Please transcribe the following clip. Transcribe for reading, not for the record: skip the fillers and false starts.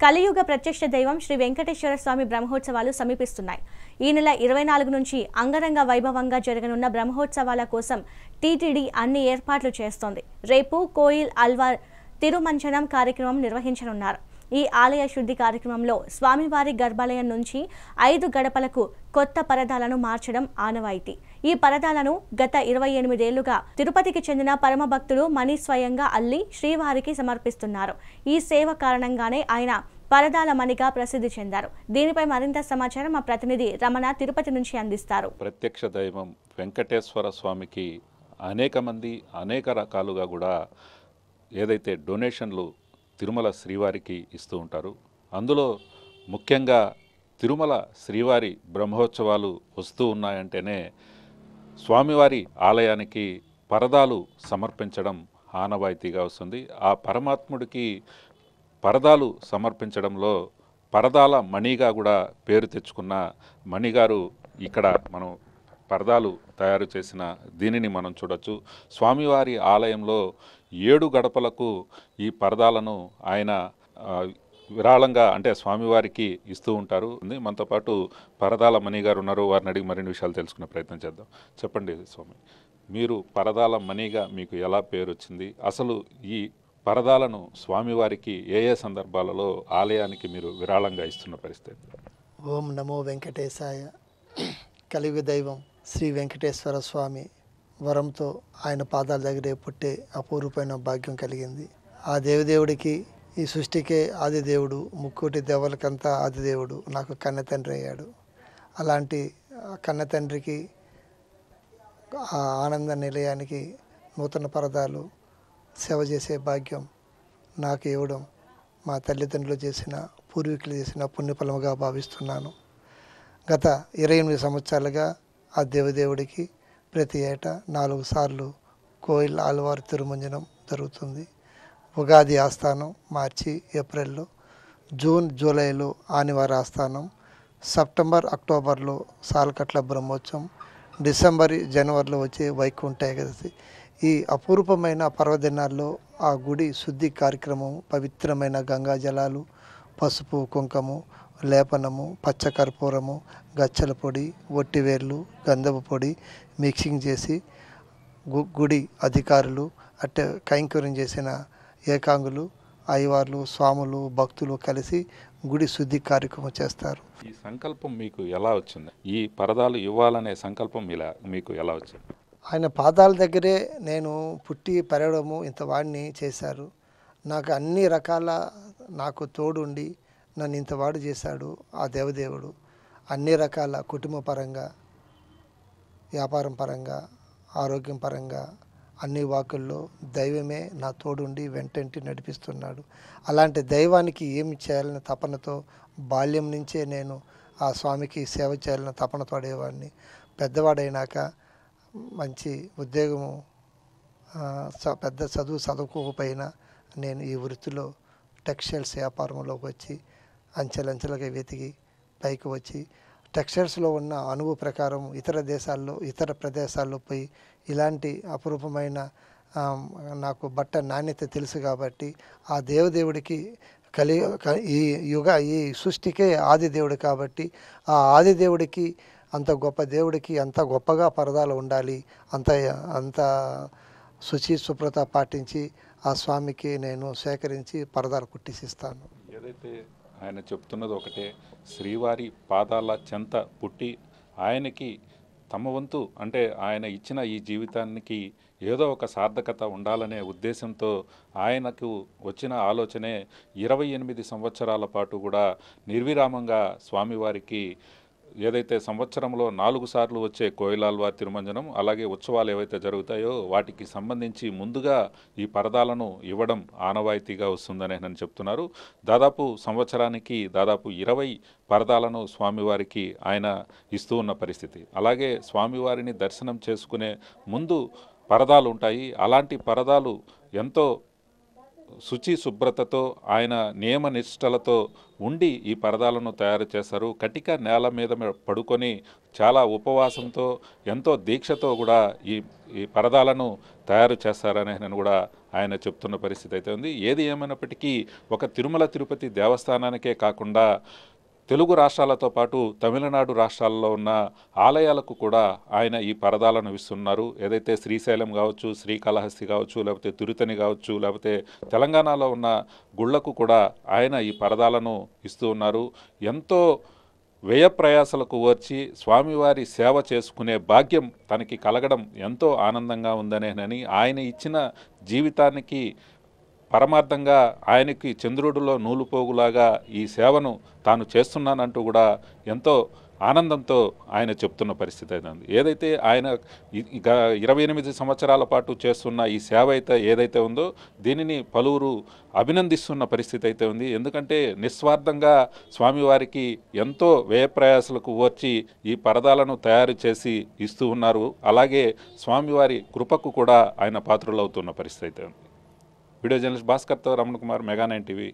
కలియుగ ప్రత్యక్ష దైవం శ్రీ వెంకటేశ్వర స్వామి బ్రహ్మోత్సవాలు సమీపిస్తున్నాయి. ఈ నెల 24 నుంచి అంగరంగ వైభవంగా జరగనున్న బ్రహ్మోత్సవాల కోసం టీటీడీ అన్ని ఏర్పాట్లు చేస్తోంది. రేపు కోయిల్ అల్వార్ తిరుమంజనం కార్యక్రమం నిర్వహించనున్నారు. ఈ ఆలయ శుద్ధి కార్యక్రమంలో స్వామివారి గర్భాలయం నుంచి 5 గడపలకు కొత్త పరదాలను మార్చడం ఆనవాయితీ. ఈ పరదాలను గత 28 ఏళ్లుగా తిరుపతికి చెందిన పరమ భక్తుడు మణి స్వయంగా అల్లి శ్రీవారికి సమర్పిస్తున్నారు. ఈ సేవ కారణంగానే ఆయన పరదాల మణిగా ప్రసిద్ధి చెందారు. దీనిపై మరింత సమాచారం మా ప్రతినిధి రమణ తిరుపతి నుంచి అందిస్తారు. ప్రత్యక్ష దైవం వెంకటేశ్వర స్వామికి అనేక మంది అనేక రకాలుగా కూడా ఏదైతే డొనేషన్లు తిరుమల శ్రీవారికి ఇస్తూ ఉంటారు. అందులో ముఖ్యంగా తిరుమల శ్రీవారి బ్రహ్మోత్సవాలు వస్తూ ఉన్నాయంటేనే స్వామివారి ఆలయానికి పరదాలు సమర్పించడం ఆనవాయితీగా వస్తుంది. ఆ పరమాత్ముడికి పరదాలు సమర్పించడంలో పరదాల మణిగా కూడా పేరు తెచ్చుకున్న మణిగారు ఇక్కడ మనం పరదాలు తయారు చేసిన దీనిని మనం చూడొచ్చు. స్వామివారి ఆలయంలో 7 గడపలకు ఈ పరదాలను ఆయన విరాళంగా అంటే స్వామివారికి ఇస్తూ ఉంటారు. మనతో పాటు పరదాల మణి గారు ఉన్నారు. వారిని అడిగి మరిన్ని విషయాలు తెలుసుకునే ప్రయత్నం చేద్దాం. చెప్పండి స్వామి, మీరు పరదాల మణిగా మీకు ఎలా పేరు వచ్చింది? అసలు ఈ పరదాలను స్వామివారికి ఏ ఏ సందర్భాలలో ఆలయానికి మీరు విరాళంగా ఇస్తున్న పరిస్థితి? ఓం నమో వెంకటేశాయ. కలియుగ దైవం శ్రీ వెంకటేశ్వర స్వామి వరంతో ఆయన పాదాల దగ్గరే పుట్టే అపూర్వమైన భాగ్యం కలిగింది. ఆ దేవదేవుడికి ఈ సృష్టికే ఆదిదేవుడు, ముక్కోటి దేవలకంతా ఆదిదేవుడు నాకు కన్న తండ్రి అయ్యాడు. అలాంటి కన్న తండ్రికి ఆ ఆనంద నిలయానికి నూతన పరదాలు సేవ చేసే భాగ్యం నాకు ఇవ్వడం మా తల్లిదండ్రులు చేసిన పూర్వీకులు చేసిన పుణ్యఫలముగా భావిస్తున్నాను. గత 28 సంవత్సరాలుగా ఆ దేవదేవుడికి ప్రతి ఏటా 4 సార్లు కోయిల్ ఆల్వార్ తిరుమంజనం జరుగుతుంది. ఉగాది ఆస్థానం మార్చి ఏప్రిల్లో, జూన్ జూలైలో ఆనివారి ఆస్థానం, సెప్టెంబర్ అక్టోబర్లో సాలకట్ల బ్రహ్మోత్సవం, డిసెంబర్ జనవరిలో వచ్చే వైకుంఠ ఏకాదశి. ఈ అపూర్వమైన పర్వదినాల్లో ఆ గుడి శుద్ధి కార్యక్రమం పవిత్రమైన గంగా జలాలు, పసుపు కుంకుమ లేపనము, పచ్చకర్పూరము, గచ్చల పొడి, ఒట్టివేర్లు, గంధపు పొడి మిక్సింగ్ చేసి గుడి అధికారులు అట్టే కైంకర్యం చేసిన ఏకాంగులు, అయ్యవార్లు, స్వాములు, భక్తులు కలిసి గుడి శుద్ధి కార్యక్రమం చేస్తారు. ఈ సంకల్పం మీకు ఎలా వచ్చింది? ఈ పరదాలు ఇవ్వాలనే సంకల్పం మీకు ఎలా వచ్చింది? ఆయన పాదాల దగ్గరే నేను పుట్టి పెరగడము ఇంత వాడిని చేశారు. నాకు అన్ని రకాల నాకు తోడుండి నన్ను ఇంతవాడు చేశాడు ఆ దేవదేవుడు. అన్ని రకాల కుటుంబ పరంగా, వ్యాపారం పరంగా, ఆరోగ్యం పరంగా అన్ని వాకుల్లో దైవమే నా తోడుండి వెంటంటి నడిపిస్తున్నాడు. అలాంటి దైవానికి ఏమి చేయాలనే తపనతో బాల్యం నుంచే నేను ఆ స్వామికి సేవ చేయాలన్న తపనతో అడేవాడిని. పెద్దవాడైనాక మంచి ఉద్యోగము, పెద్ద చదువుకోకపోయినా నేను ఈ వృత్తిలో టెక్స్టైల్స్ వ్యాపారంలోకి వచ్చి అంచెలంచెలుగా వెతికి పైకి వచ్చి టెక్స్టైల్స్లో ఉన్న అనుభవ ప్రకారం ఇతర దేశాల్లో ఇతర ప్రదేశాల్లో పోయి ఇలాంటి అపురూపమైన నాకు బట్ట నాణ్యత తెలుసు కాబట్టి ఆ దేవదేవుడికి ఈ సృష్టికే ఆదిదేవుడు కాబట్టి ఆ ఆదిదేవుడికి అంత గొప్ప దేవుడికి అంత గొప్పగా పరదాలు ఉండాలి, అంత శుచి శుభ్రత పాటించి ఆ స్వామికి నేను సేకరించి పరదాలు కుట్టిసిస్తాను. ఏదైతే ఆయన చెప్తున్నది ఒకటే, శ్రీవారి పాదాల చెంత పుట్టి ఆయనకి తమ వంతు అంటే ఆయన ఇచ్చిన ఈ జీవితానికి ఏదో ఒక సార్థకత ఉండాలనే ఉద్దేశంతో ఆయనకు వచ్చిన ఆలోచనే 28 సంవత్సరాల పాటు కూడా నిర్విరామంగా స్వామివారికి ఏదైతే సంవత్సరంలో 4 సార్లు వచ్చే కోయిలాల్వార్ తిరుమంజనం అలాగే ఉత్సవాలు ఏవైతే జరుగుతాయో వాటికి సంబంధించి ముందుగా ఈ పరదాలను ఇవ్వడం ఆనవాయితీగా వస్తుందని నేను చెప్తున్నారు. దాదాపు సంవత్సరానికి దాదాపు 20 పరదాలను స్వామివారికి ఆయన ఇస్తూ ఉన్న పరిస్థితి. అలాగే స్వామివారిని దర్శనం చేసుకునే ముందు పరదాలు ఉంటాయి. అలాంటి పరదాలు ఎంతో శుచి శుభ్రతతో ఆయన నియమ నిష్టలతో ఉండి ఈ పరదాలను తయారు చేశారు. కటిక నేల మీద పడుకొని చాలా ఉపవాసంతో ఎంతో దీక్షతో కూడా ఈ పరదాలను తయారు చేస్తారని నేను కూడా ఆయన చెప్తున్న పరిస్థితి అయితే ఉంది. ఏది ఏమైనప్పటికీ ఒక తిరుమల తిరుపతి దేవస్థానానికే కాకుండా తెలుగు రాష్ట్రాలతో పాటు తమిళనాడు రాష్ట్రాల్లో ఉన్న ఆలయాలకు కూడా ఆయన ఈ పరదాలను ఇస్తున్నారు. ఏదైతే శ్రీశైలం కావచ్చు, శ్రీకాళహస్తి కావచ్చు, లేకపోతే తిరుతని కావచ్చు, లేకపోతే తెలంగాణలో ఉన్న గుళ్లకు కూడా ఆయన ఈ పరదాలను ఇస్తూ ఉన్నారు. ఎంతో వ్యయ ప్రయాసలకు వచ్చి స్వామివారి సేవ చేసుకునే భాగ్యం తనకి కలగడం ఎంతో ఆనందంగా ఉందనేనని, ఆయన ఇచ్చిన జీవితానికి పరమార్థంగా ఆయనకి చంద్రుడిలో నూలుపోగులాగా ఈ సేవను తాను చేస్తున్నానంటూ కూడా ఎంతో ఆనందంతో ఆయన చెప్తున్న పరిస్థితి అయితే ఉంది. ఏదైతే ఆయన 28 సంవత్సరాల పాటు చేస్తున్న ఈ సేవ అయితే ఏదైతే ఉందో దీనిని పలువురు అభినందిస్తున్న పరిస్థితి అయితే ఉంది. ఎందుకంటే నిస్వార్థంగా స్వామివారికి ఎంతో వ్యయప్రయాసలకు వచ్చి ఈ పరదాలను తయారు చేసి ఇస్తూ ఉన్నారు. అలాగే స్వామివారి కృపకు కూడా ఆయన పాత్రలవుతున్న పరిస్థితి అయితే ఉంది. వీడియో జర్నలిస్ట్ భాస్కర్తో రమణ కుమార్, మెగా 9 టీవీ.